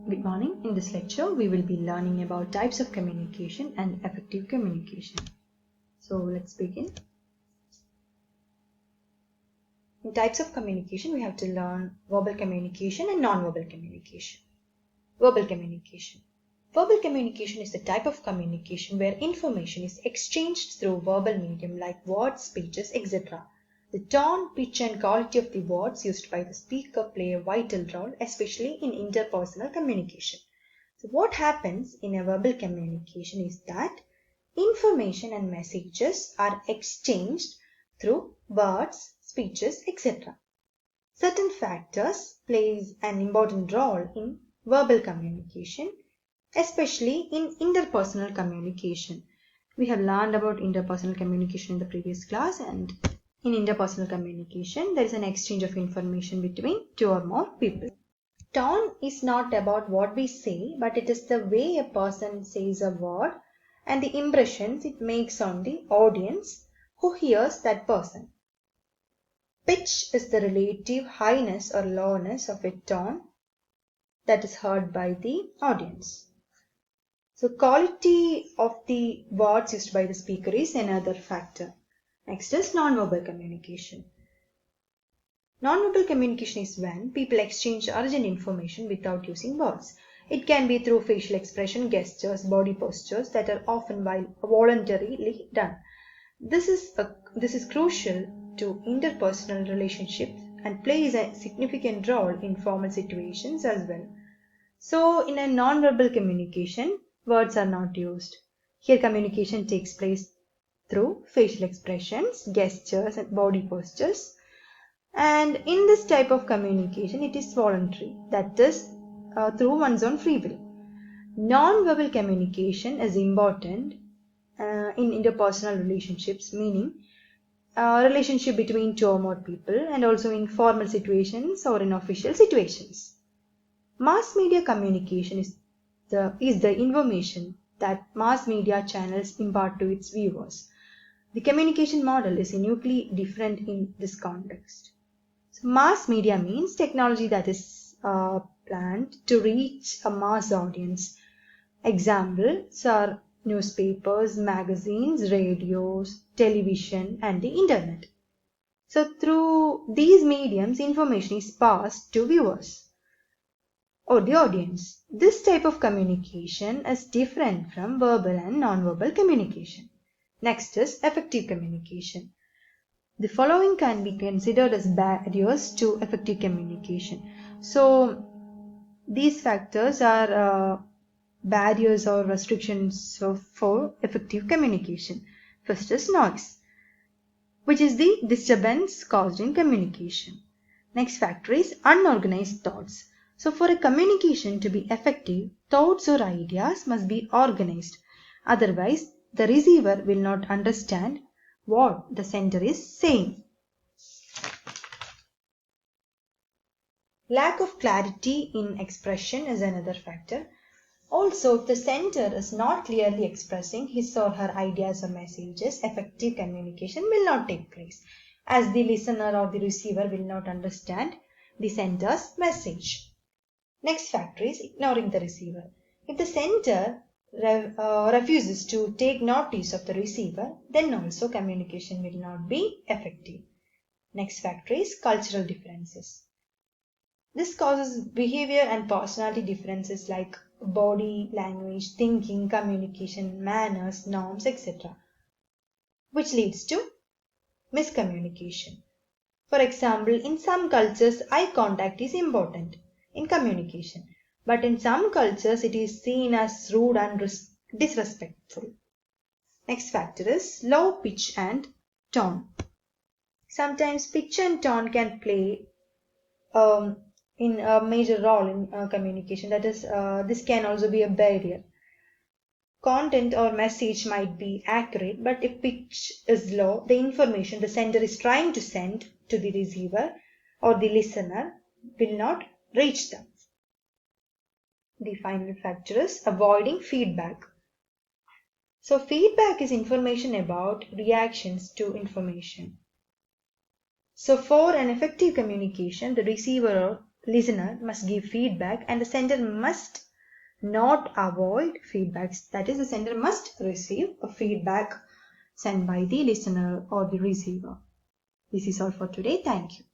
Good morning. In this lecture, we will be learning about types of communication and effective communication. So let's begin. In types of communication, we have to learn verbal communication and non-verbal communication. Verbal communication. Verbal communication is the type of communication where information is exchanged through verbal medium like words, speeches, etc. The tone, pitch and quality of the words used by the speaker play a vital role, especially in interpersonal communication. So what happens in a verbal communication is that information and messages are exchanged through words, speeches, etc. Certain factors plays an important role in verbal communication, especially in interpersonal communication. We have learned about interpersonal communication in the previous class, and in interpersonal communication, there is an exchange of information between two or more people. Tone is not about what we say, but it is the way a person says a word and the impressions it makes on the audience who hears that person. Pitch is the relative highness or lowness of a tone that is heard by the audience. So quality of the words used by the speaker is another factor. Next is non-verbal communication. Non-verbal communication is when people exchange urgent information without using words. It can be through facial expression, gestures, body postures that are often voluntarily done. This is crucial to interpersonal relationships and plays a significant role in formal situations as well. So in a non-verbal communication, words are not used. Here communication takes place through facial expressions, gestures and body postures. And in this type of communication, it is voluntary, that is through one's own free will. Non-verbal communication is important in interpersonal relationships, meaning relationship between two or more people, and also in formal situations or in official situations. Mass media communication is the information that mass media channels impart to its viewers. The communication model is uniquely different in this context. So mass media means technology that is planned to reach a mass audience. Examples are newspapers, magazines, radios, television, and the internet. So through these mediums, information is passed to viewers or the audience. This type of communication is different from verbal and non-verbal communication. Next is effective communication. The following can be considered as barriers to effective communication. So these factors are barriers or restrictions for effective communication. First is noise, which is the disturbance caused in communication. Next factor is unorganized thoughts. So for a communication to be effective, thoughts or ideas must be organized. Otherwise, the receiver will not understand what the sender is saying. Lack of clarity in expression is another factor. Also, if the sender is not clearly expressing his or her ideas or messages, effective communication will not take place, as the listener or the receiver will not understand the sender's message. Next factor is ignoring the receiver. If the sender refuses to take notice of the receiver, then also communication will not be effective. Next factor is cultural differences. This causes behavior and personality differences like body, language, thinking, communication, manners, norms, etc., which leads to miscommunication. For example, in some cultures, eye contact is important in communication, but in some cultures it is seen as rude and disrespectful. Next factor is low pitch and tone. Sometimes pitch and tone can play in a major role in communication. That is, this can also be a barrier. Content or message might be accurate, but if pitch is low, the information the sender is trying to send to the receiver or the listener will not reach them. The final factor is avoiding feedback. So feedback is information about reactions to information. So for an effective communication, the receiver or listener must give feedback and the sender must not avoid feedbacks. That is, the sender must receive a feedback sent by the listener or the receiver. This is all for today. Thank you.